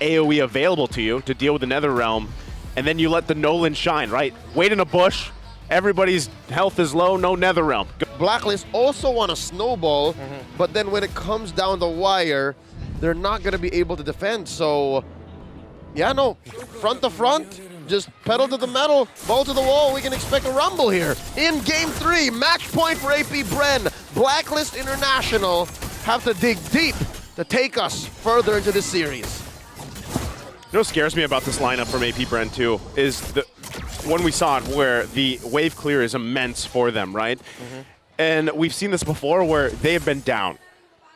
AoE available to you to deal with the Nether Realm, and then you let the Nolan shine, right? Wait in a bush, everybody's health is low, no Nether Realm. Blacklist also want to snowball, but then when it comes down the wire, they're not going to be able to defend. So, yeah, no, front to front, just pedal to the metal, ball to the wall. We can expect a rumble here. In Game 3, match point for AP Bren. Blacklist International have to dig deep to take us further into this series. You know what scares me about this lineup from AP Bren too is the when we saw it where the wave clear is immense for them, right? And we've seen this before where they have been down.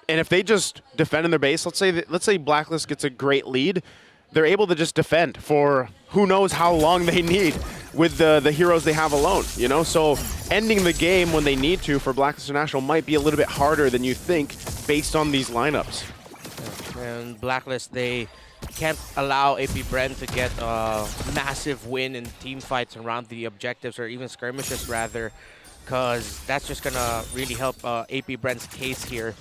And if they just defend in their base, let's say Blacklist gets a great lead, they're able to just defend for who knows how long they need with the heroes they have alone, you know? So ending the game when they need to for Blacklist International might be a little bit harder than you think based on these lineups. And Blacklist, they can't allow AP Bren to get a massive win in team fights around the objectives or even skirmishes rather, because that's just gonna really help AP Bren's case here.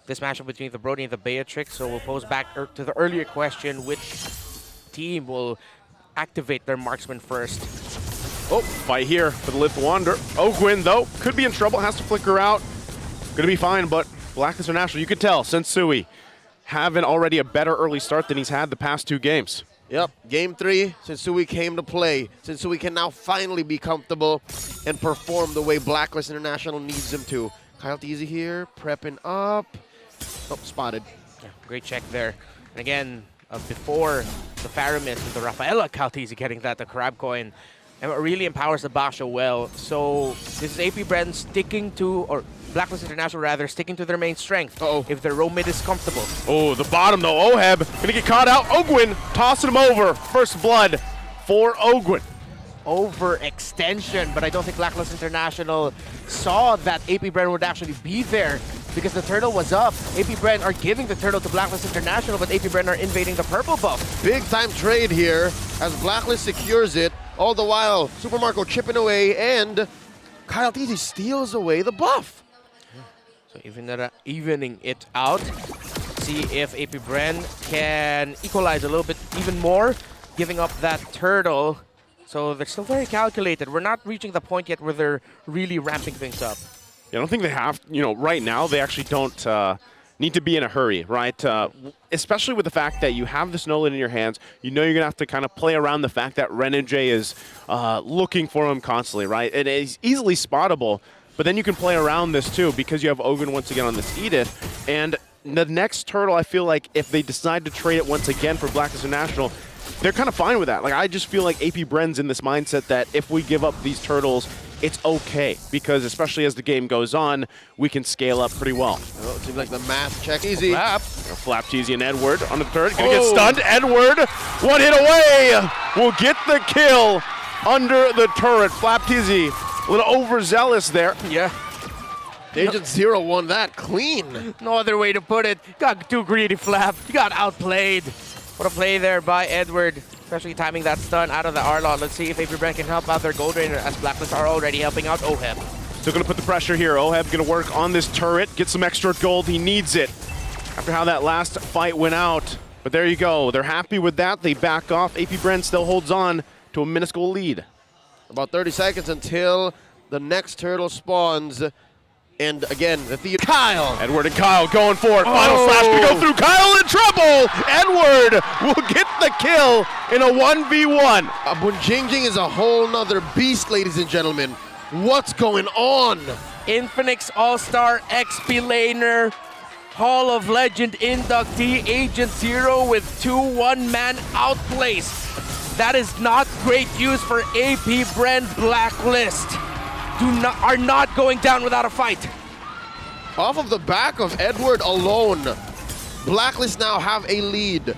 This matchup between the Brody and the Beatrix, so we'll pose back to the earlier question, which team will activate their marksman first? Oh, fight here for the Lith Wander. Ogwin, though, could be in trouble, has to flicker out. Gonna be fine, but Blacklist International, you could tell, Sensui having already a better early start than he's had the past 2 games. Yep, Game 3, Sensui came to play. Sensui can now finally be comfortable and perform the way Blacklist International needs him to. Kyle Teasy here, prepping up. Oh, spotted. Yeah, great check there. And again, before the Faramis with the Rafaela Caltesi getting that, the Crab Coin, and it really empowers the Basha well. So this is AP Bren sticking to, or Blacklist International rather, sticking to their main strength. If their row mid is comfortable. Oh, the bottom though, Oheb gonna get caught out. Ogwin tossing him over. First blood for Ogwin. Overextension, but I don't think Blacklist International saw that AP Bren would actually be there because the turtle was up. AP Bren are giving the turtle to Blacklist International, but AP Bren are invading the purple buff. Big time trade here as Blacklist secures it. All the while, Super Marco chipping away and Kyle Teasy steals away the buff. So evening it out. See if AP Bren can equalize a little bit even more, giving up that turtle. So they're still very calculated. We're not reaching the point yet where they're really ramping things up. Yeah, I don't think they have, you know, right now they actually don't need to be in a hurry, right? Especially with the fact that you have this Nolan in your hands. You know you're going to have to kind of play around the fact that Renege is looking for him constantly, right? It is easily spottable, but then you can play around this too because you have Ogren once again on this Edith. And the next turtle, I feel like if they decide to trade it once again for Blacklist International, they're kind of fine with that. Like, I just feel like AP Bren's in this mindset that if we give up these turtles, it's okay. Because especially as the game goes on, we can scale up pretty well. Oh, it seems like the math check easy. Flap Cheesy and Edward on the turret. Gonna get stunned. Edward, one hit away. Will get the kill under the turret. Flap Cheesy, a little overzealous there. Yeah. Agent Zero won that clean. No other way to put it. Got too greedy, Flap. You got outplayed. What a play there by Edward, especially timing that stun out of the R-Lot. Let's see if AP Bren can help out their Gold Rainer as Blacklist are already helping out Oheb. Still gonna put the pressure here. Oheb gonna work on this turret, get some extra gold. He needs it after how that last fight went out. But there you go. They're happy with that. They back off. AP Bren still holds on to a minuscule lead. About 30 seconds until the next turtle spawns. And again, the theater. Kyle! Edward and Kyle going for it. Final slash to go through. Kyle in trouble! Edward will get the kill in a 1v1. Bunjingjing is a whole nother beast, ladies and gentlemen. What's going on? Infinix All-Star XP laner, Hall of Legend inductee, Agent Zero with 2 one-man outplays. That is not great use for AP Bren Blacklist. Are not going down without a fight. Off of the back of Edward alone, Blacklist now have a lead.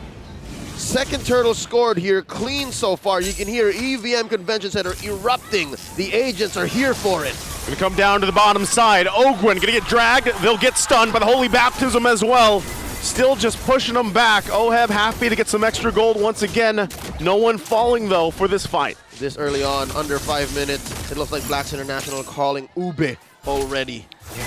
Second turtle scored here, clean so far. You can hear EVM Convention Center erupting. The agents are here for it. Gonna come down to the bottom side. Ogwin gonna get dragged. They'll get stunned by the Holy Baptism as well. Still just pushing them back. Oheb happy to get some extra gold once again. No one falling though for this fight. This early on, under 5 minutes, it looks like Blacks International calling Ube already. Yeah.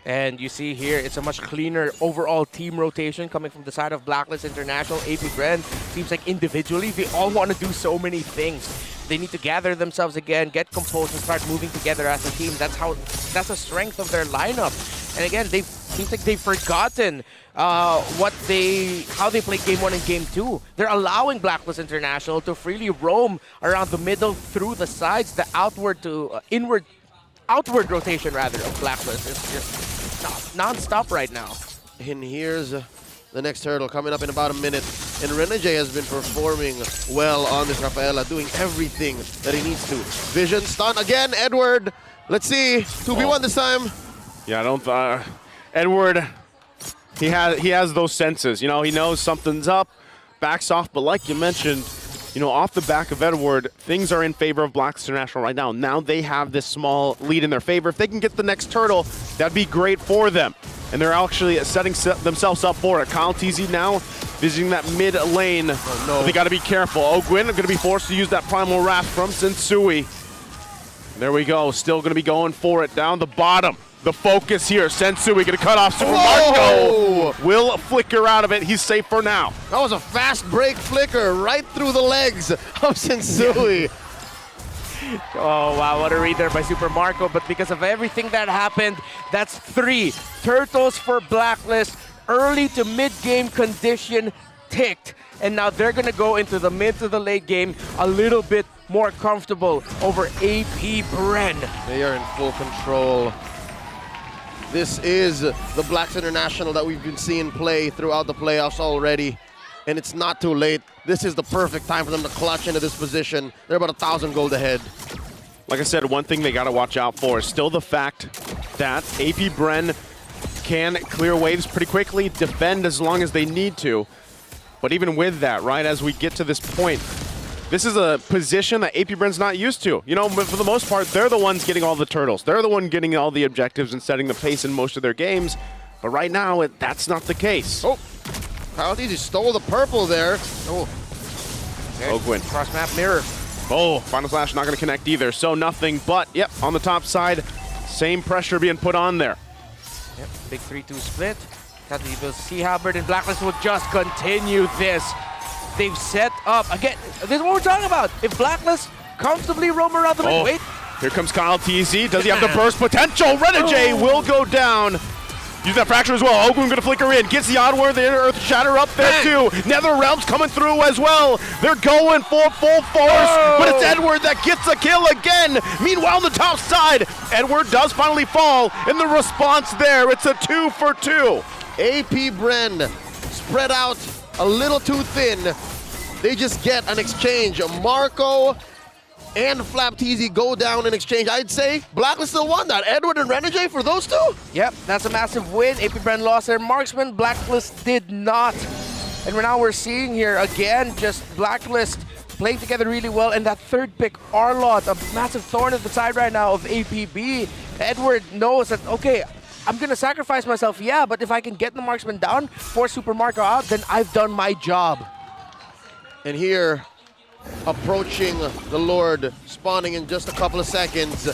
And you see here, it's a much cleaner overall team rotation coming from the side of Blacklist International. AP Bren seems like individually, they all want to do so many things. They need to gather themselves again, get composed, and start moving together as a team. That's the strength of their lineup. And again, seems like they've forgotten how they play Game 1 and Game 2. They're allowing Blacklist International to freely roam around the middle, through the sides, the outward to outward rotation rather of Blacklist. It's just non-stop right now. And here's the next hurdle coming up in about a minute. And Renegade has been performing well on this Rafaela, doing everything that he needs to. Vision, stun again, Edward. Let's see, 2v1 this time. Yeah, I don't. Edward, he has those senses. You know, he knows something's up, backs off. But like you mentioned, you know, off the back of Edward, things are in favor of Blacklist International right now. Now they have this small lead in their favor. If they can get the next turtle, that'd be great for them. And they're actually setting themselves up for it. Kyle TZ now visiting that mid lane. Oh, no. They got to be careful. Ogwin going to be forced to use that Primal Wrath from Sensui. There we go. Still going to be going for it down the bottom. The focus here. Sensui going to cut off Super Marco. Will flicker out of it. He's safe for now. That was a fast break flicker right through the legs of Sensui. Oh, wow, what a read there by Super Marco. But because of everything that happened, that's 3 turtles for Blacklist. Early to mid-game condition ticked. And now they're going to go into the mid to the late game a little bit more comfortable over AP Bren. They are in full control. This is the Blacks International that we've been seeing play throughout the playoffs already. And it's not too late. This is the perfect time for them to clutch into this position. They're about 1,000 gold ahead. Like I said, one thing they got to watch out for is still the fact that AP Bren can clear waves pretty quickly, defend as long as they need to. But even with that, right, as we get to this point, this is a position that AP Bren's not used to. You know, but for the most part, they're the ones getting all the turtles. They're the one getting all the objectives and setting the pace in most of their games. But right now, that's not the case. Oh, Kyle TZ stole the purple there. Oh, Ogwin. Cross-map mirror. Oh, Final Slash not going to connect either. So nothing but, yep, on the top side, same pressure being put on there. Yep, big 3-2 split. The Sea Halberd and Blacklist will just continue this. They've set up, again, this is what we're talking about. If Blacklist comfortably roam around the mid, wait. Here comes Kyle TZ. Does he have the burst potential? Renegade will go down. Use that fracture as well. Ogwin gonna flicker in. Gets the onward. The Earth Shatter up there too. Nether Realms coming through as well. They're going for full force, but it's Edward that gets a kill again. Meanwhile, on the top side, Edward does finally fall. And the response there, it's a 2 for 2. AP Bren spread out a little too thin. They just get an exchange. Marco and Flap TZ go down in exchange. I'd say Blacklist still won that. Edward and Renegade for those two? Yep, that's a massive win. AP Bren lost their marksman. Blacklist did not. And now we're seeing here again just Blacklist playing together really well. And that third pick, Arlott, a massive thorn at the side right now of APB. Edward knows that, okay, I'm going to sacrifice myself, yeah, but if I can get the marksman down, force Super Marco out, then I've done my job. And here, approaching the Lord, spawning in just a couple of seconds,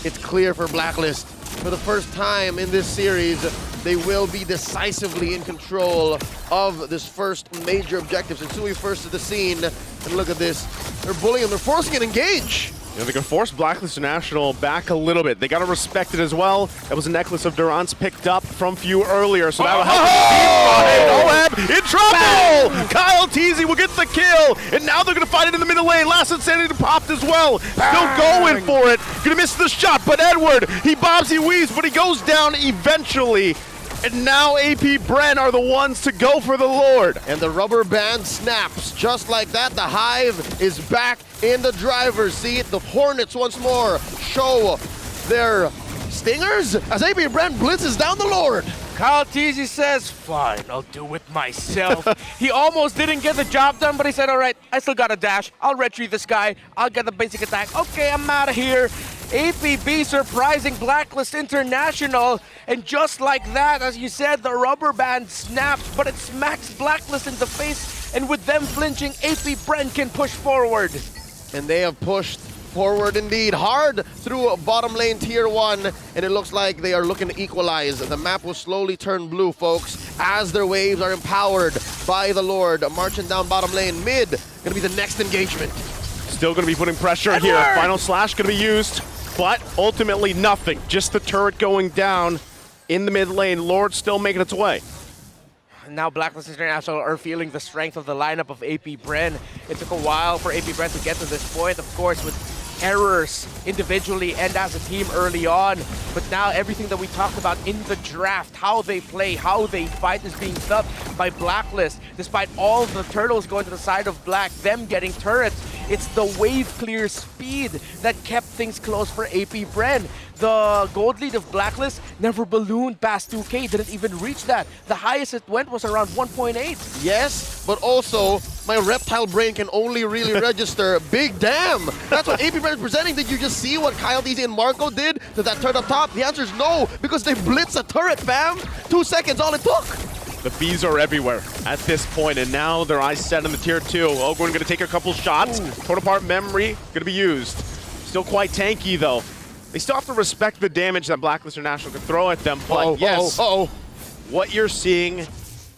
it's clear for Blacklist. For the first time in this series, they will be decisively in control of this first major objective. Sensui first to the scene, and look at this. They're bullying, they're forcing an engage. You know, they can force Blacklist International back a little bit. They got to respect it as well. That was a necklace of Durant's picked up from Few earlier, so that'll help the team fight. Oab in trouble! Kyle TZ will get the kill, and now they're going to fight it in the middle lane. Last Insanity popped as well. Still going for it. Going to miss the shot, but Edward, he bobs, he weaves, but he goes down eventually. And now AP Bren are the ones to go for the Lord. And the rubber band snaps. Just like that, the Hive is back in the driver's seat. The Hornets once more show their stingers as AP Bren blitzes down the Lord. Kyle TZ says, fine, I'll do it myself. He almost didn't get the job done, but he said, all right, I still got a dash. I'll retrieve this guy. I'll get the basic attack. Okay, I'm out of here. APB surprising Blacklist International. And just like that, as you said, the rubber band snaps, but it smacks Blacklist in the face. And with them flinching, AP Bren can push forward. And they have pushed Forward indeed, hard through bottom lane tier 1, and it looks like they are looking to equalize. The map will slowly turn blue, folks, as their waves are empowered by the Lord. Marching down bottom lane, mid, gonna be the next engagement. Still going to be putting pressure here. Final slash going to be used, but ultimately nothing. Just the turret going down in the mid lane. Lord still making its way. Now Blacklist International are feeling the strength of the lineup of Bren. It took a while for Bren to get to this point, of course, with errors individually and as a team early on. But now everything that we talked about in the draft, how they play, how they fight, is being dubbed by Blacklist. Despite all the turtles going to the side of Black, them getting turrets, it's the wave clear speed that kept things close for Bren. The gold lead of Blacklist never ballooned past 2K, didn't even reach that. The highest it went was around 1.8. Yes, but also, my reptile brain can only really register big damn. That's what Bren is presenting. Did you just see what Kyle DZ and Marco did to that turret up top? The answer is no, because they blitz a turret, fam. 2 seconds, all it took. The bees are everywhere at this point, and now their eyes set on the tier 2. Ogwen going to take a couple shots. Torn apart memory going to be used. Still quite tanky, though. They still have to respect the damage that Blacklist International can throw at them, but what you're seeing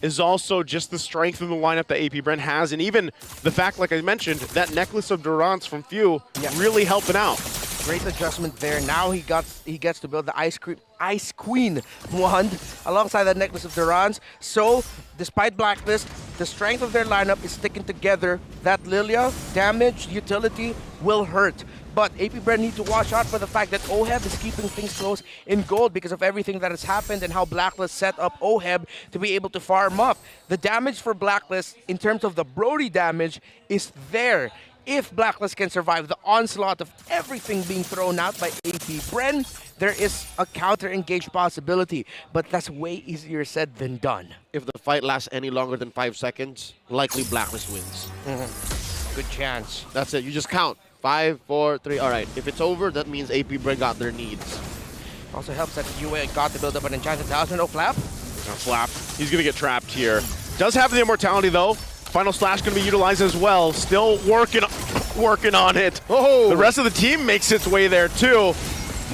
is also just the strength of the lineup that Bren has, and even the fact, like I mentioned, that necklace of Durance from Few really helping out. Great adjustment there. Now he gets to build the Ice Queen wand alongside that necklace of Durance. So, despite Blacklist, the strength of their lineup is sticking together. That Lilia damage utility will hurt. But Bren need to watch out for the fact that OHEB is keeping things close in gold because of everything that has happened and how Blacklist set up OHEB to be able to farm up. The damage for Blacklist in terms of the Brody damage is there. If Blacklist can survive the onslaught of everything being thrown out by Bren, there is a counter-engage possibility, but that's way easier said than done. If the fight lasts any longer than 5 seconds, likely Blacklist wins. Good chance. That's it, you just count. 5, 4, 3, all right. If it's over, that means Bren got their needs. Also helps that UA got to build up an enchanted talisman. No Flap. No Flap. He's going to get trapped here. Does have the immortality, though. Final slash going to be utilized as well. Still working on it. Oh. The rest of the team makes its way there, too.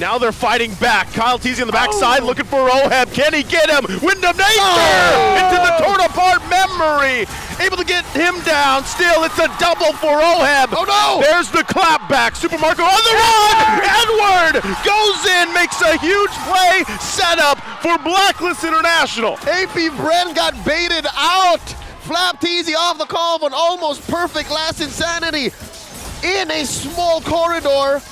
Now they're fighting back. Kyle TZ on the backside looking for OHEB. Can he get him? Wind of Nature into the torn apart memory. Able to get him down. Still, it's a double for OHEB. Oh no! There's the clap back. Super Marco on the run. Edward goes in, makes a huge play. Setup for Blacklist International. Bren got baited out. Flap TZ off the call of an almost perfect last insanity in a small corridor.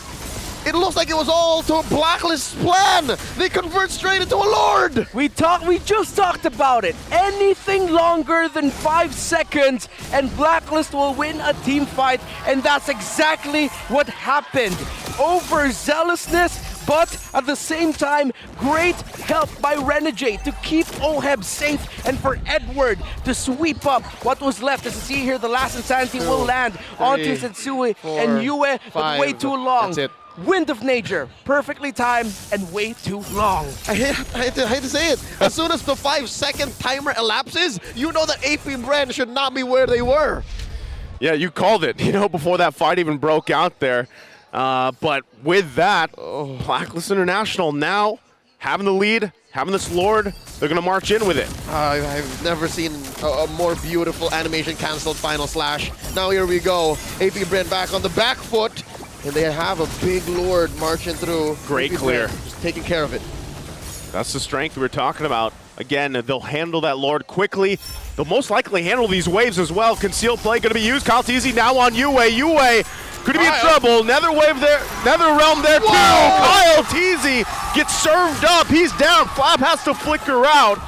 It looks like it was all to Blacklist's plan. They convert straight into a Lord. We just talked about it. Anything longer than 5 seconds and Blacklist will win a team fight, and that's exactly what happened. Overzealousness, but at the same time, great help by Renegade to keep OHEB safe and for Edward to sweep up what was left. As you see here, the last insanity will land onto Setsui and Yue, but way too long. That's it. Wind of Nature, perfectly timed and way too long. I hate to say it. As soon as the 5-second timer elapses, you know that Bren should not be where they were. Yeah, you called it, before that fight even broke out there. But with that, Blacklist International now having the lead, having this Lord, they're going to march in with it. I've never seen a more beautiful animation canceled final slash. Now here we go. Bren back on the back foot. And they have a big Lord marching through. Great clear. Just taking care of it. That's the strength we're talking about. Again, they'll handle that Lord quickly. They'll most likely handle these waves as well. Concealed play going to be used. Kyle TZ now on Yue. Yue could be in trouble. Nether wave there. Nether realm there too. Kyle TZ gets served up. He's down. Flap has to flicker out.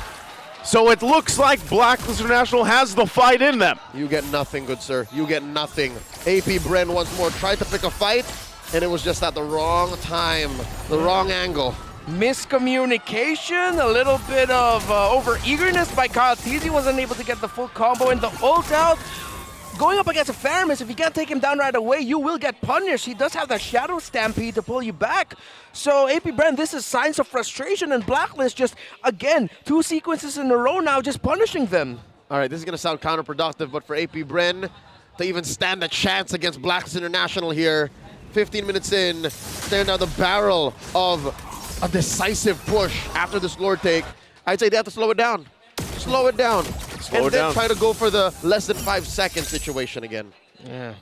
So it looks like Blacklist International has the fight in them. You get nothing, good sir. You get nothing. Bren once more tried to pick a fight, and it was just at the wrong time, the wrong angle. Miscommunication, a little bit of over-eagerness by Kyle TZ. Wasn't able to get the full combo and the ult out. Going up against a Faramis, if you can't take him down right away, you will get punished. He does have that Shadow Stampede to pull you back. So, Bren, this is signs of frustration, and Blacklist just, again, 2 sequences in a row now, just punishing them. All right, this is going to sound counterproductive, but for Bren to even stand a chance against Blacklist International here, 15 minutes in, staring down the barrel of a decisive push after this Lord take. I'd say they have to slow it down. Slow it down. Slow it then down. try to go for the less than 5-second situation again. Yeah.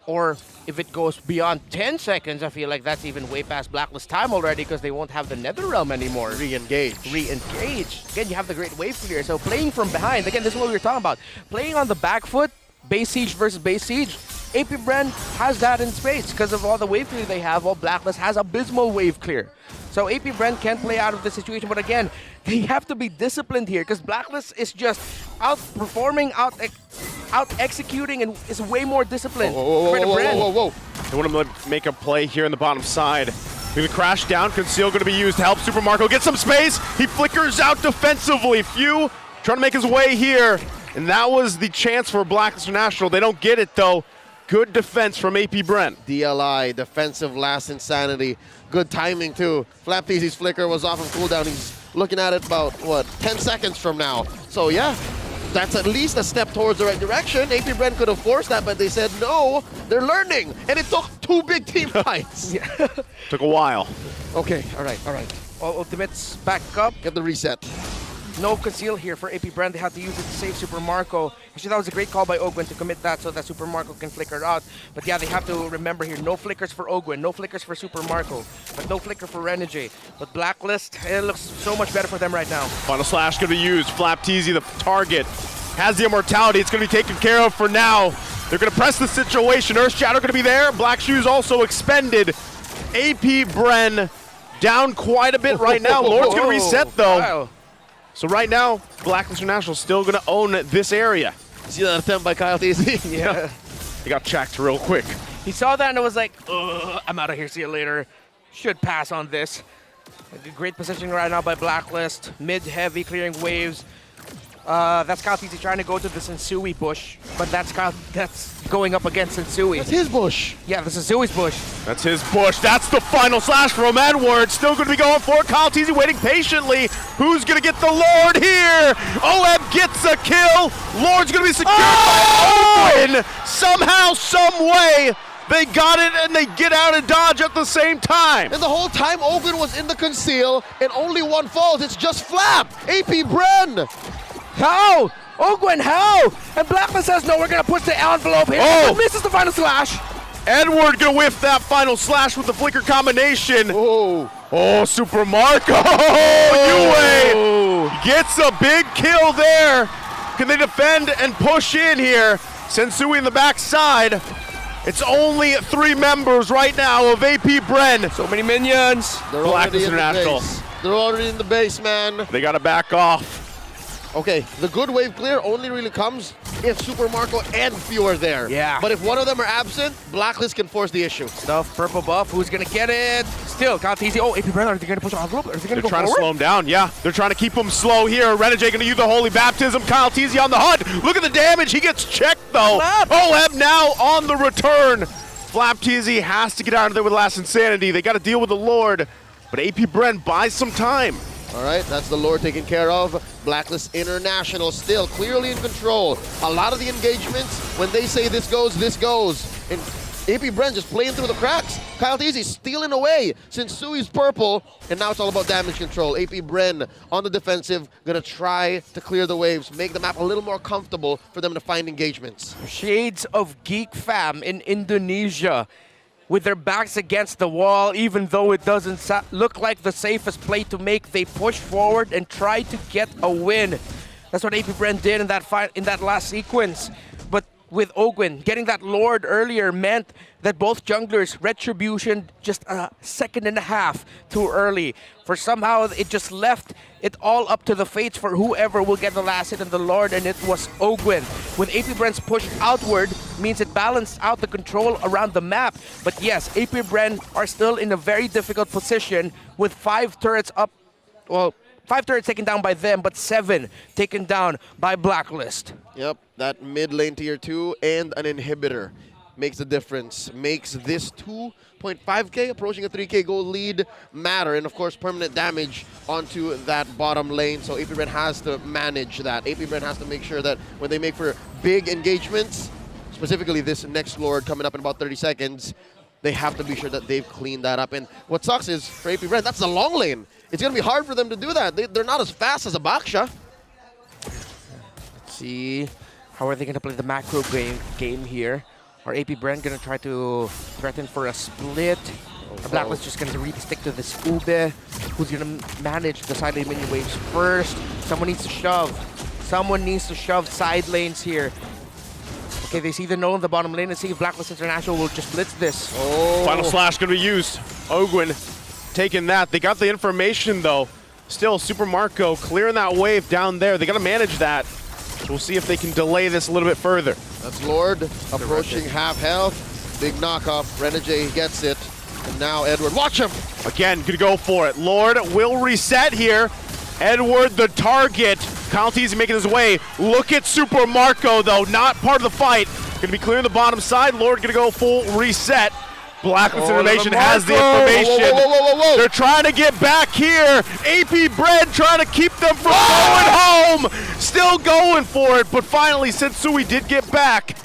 Or if it goes beyond 10 seconds, I feel like that's even way past Blacklist time already because they won't have the Nether Realm anymore. Re-engage. Re-engage. Again, you have the great wave clear. So playing from behind, again, this is what we were talking about. Playing on the back foot, base siege versus base siege. Apbr has that in space because of all the wave clear they have, while Blacklist has abysmal wave clear. So Apbr can play out of the situation, but again, they have to be disciplined here because Blacklist is just outperforming, out-executing, and is way more disciplined. Whoa. They want to make a play here in the bottom side. Going to crash down. Conceal going to be used to help Super Marco get some space. He flickers out defensively. Few trying to make his way here. And that was the chance for Blacklist International. They don't get it, though. Good defense from Apbr. DLI, defensive last insanity. Good timing, too. Flapteezy's flicker was off of cooldown. He's looking at it about, what, 10 seconds from now. So, yeah, that's at least a step towards the right direction. Apbr could have forced that, but they said no. They're learning. And it took 2 big team fights. Took a while. Okay, all right. All ultimates back up. Get the reset. No conceal here for Apbr. They had to use it to save Super Marco. Actually, that was a great call by Ogwen to commit that so that Super Marco can flicker out. But yeah, they have to remember here, no flickers for Ogwen, no flickers for Super Marco, but no flicker for Renegade. But Blacklist, it looks so much better for them right now. Final slash going to be used. Flapteezy, the target, has the immortality. It's going to be taken care of for now. They're going to press the situation. Earth Shadow going to be there. Black Shoes also expended. Apbr down quite a bit right now. Lord's going to reset, though. Wow. So right now, Blacklist International still going to own this area. See that attempt by Kyle TZ? Yeah. He got checked real quick. He saw that and it was like, ugh, I'm out of here, see you later. Should pass on this. A great positioning right now by Blacklist. Mid-heavy, clearing waves. That's Kyle TZ trying to go to the Sensui bush, but that's going up against Sensui. That's his bush. Yeah, the Sensui's bush. That's his bush. That's the final slash from Edward. Still going to be going for it. Kyle TZ waiting patiently. Who's going to get the Lord here? OM gets a kill. Lord's going to be secured by Owen. Somehow, some way, they got it and they get out and dodge at the same time. And the whole time Ogun was in the conceal and only one falls. It's just Flap. Apbr. How? Ogwen, how? And Blacklist says, no, we're going to push the envelope here. Oh. Misses the final slash. Edward going to whiff that final slash with the flicker combination. Oh, Super Marco. Yue gets a big kill there. Can they defend and push in here? Sensui in the backside. It's only 3 members right now of Apbr. So many minions. they're Blacklist already in the International. base. They're already in the base, man. They got to back off. Okay, the good wave clear only really comes if Super Marco and Few are there. Yeah. But if one of them are absent, Blacklist can force the issue. Stuff, purple buff, who's going to get it? Still, Kyle TZ. Oh, Apbr, are they going to push on the rope? Are they going to go They're trying forward? to slow him down, yeah. They're trying to keep him slow here. Renegade going to use the Holy Baptism. Kyle TZ on the HUD. Look at the damage. He gets checked, though. OM now on the return. Flapteezy has to get out of there with Last Insanity. They got to deal with the Lord. But Apbr buys some time. All right, that's the Lord taken care of. Blacklist International still clearly in control. A lot of the engagements, when they say this goes, this goes. And Apbr just playing through the cracks. Kyle TZ stealing away since Sui's purple, and now it's all about damage control. Apbr on the defensive, gonna try to clear the waves, make the map a little more comfortable for them to find engagements. Shades of Geek Fam in Indonesia, with their backs against the wall, even though it doesn't look like the safest play to make, they push forward and try to get a win. That's what Apbr did in that last sequence. But with Ogwen, getting that Lord earlier meant that both junglers, Retribution, just a second and a half too early. For somehow, it just left it all up to the fates for whoever will get the last hit on the Lord, and it was Ogwen. With Apbr's push outward, means it balanced out the control around the map. But yes, Apbr are still in a very difficult position with 5 turrets up, well, 5 turrets taken down by them, but 7 taken down by Blacklist. Yep, that mid lane tier 2 and an inhibitor makes the difference. Makes this 2.5k, approaching a 3k gold lead matter. And of course, permanent damage onto that bottom lane. So Apbr has to manage that. Apbr has to make sure that when they make for big engagements, specifically this next Lord coming up in about 30 seconds, they have to be sure that they've cleaned that up. And what sucks is, for Bren, that's the long lane. It's going to be hard for them to do that. They're not as fast as a Baksha. Let's see. How are they going to play the macro game here? Are Bren going to try to threaten for a split? Or Blacklist just going to really stick to this Ube? Who's going to manage the side lane minion waves first? Someone needs to shove. Someone needs to shove side lanes here. Okay, they see the null in the bottom lane. Let's see if Blacklist International will just blitz this. Oh. Final slash going to be used. Ogwin taking that. They got the information, though. Still, Super Marco clearing that wave down there. They got to manage that. We'll see if they can delay this a little bit further. That's Lord approaching half health. Big knock-up. Renegade gets it. And now Edward. Watch him! Again, gonna go for it. Lord will reset here. Edward the target. Kyle Teasy making his way. Look at Super Marco, though. Not part of the fight. Gonna be clearing the bottom side. Lord gonna go full reset. Blacklist Information has the information. Whoa. They're trying to get back here. Bren trying to keep them from going home. Still going for it, but finally, Sensui did get back.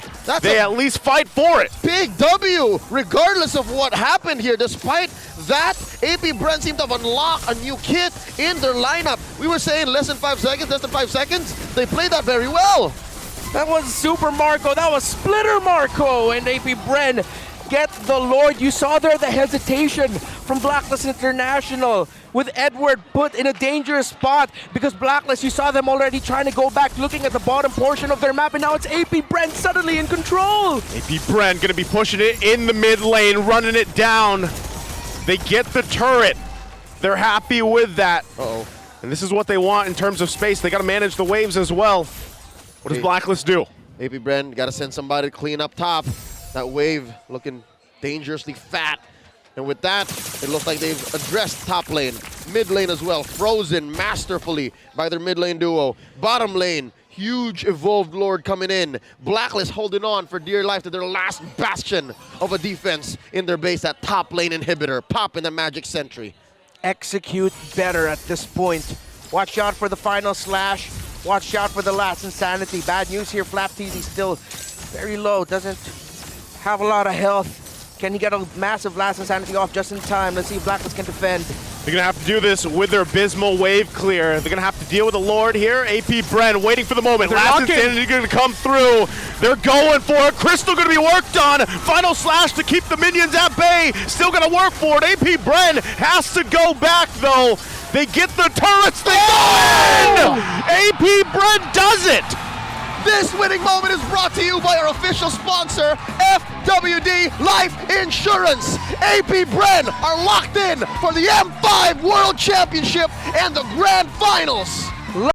They at least fight for it. Big W, regardless of what happened here. Despite that, Bren seemed to have unlocked a new kit in their lineup. We were saying less than 5 seconds. They played that very well. That was Super Marco. That was Splitter Marco. And Bren get the Lord. You saw there the hesitation from Blacklist International with Edward put in a dangerous spot because Blacklist, you saw them already trying to go back, looking at the bottom portion of their map, and now it's Bren suddenly in control. Bren gonna be pushing it in the mid lane, running it down. They get the turret. They're happy with that. Uh-oh. And this is what they want in terms of space. They gotta manage the waves as well. What does Blacklist do? Bren gotta send somebody to clean up top. That wave looking dangerously fat. And with that, it looks like they've addressed top lane, mid lane as well. Frozen masterfully by their mid lane duo. Bottom lane, huge evolved Lord coming in. Blacklist holding on for dear life to their last bastion of a defense in their base, that top lane inhibitor, popping the Magic Sentry. Execute better at this point. Watch out for the final slash. Watch out for the last insanity. Bad news here, Flap TZ still very low, doesn't have a lot of health. Can he get a massive last insanity off just in time? Let's see if Blacklist can defend. They're gonna have to do this with their abysmal wave clear. They're gonna have to deal with the Lord here. Bren waiting for the moment. Last insanity gonna come through. They're going for it. Crystal gonna be worked on. Final slash to keep the minions at bay. Still gonna work for it. Bren has to go back though. They get the turrets. They go in! Bren does it! This winning moment is brought to you by our official sponsor, FWD Life Insurance. Bren are locked in for the M5 World Championship and the Grand Finals.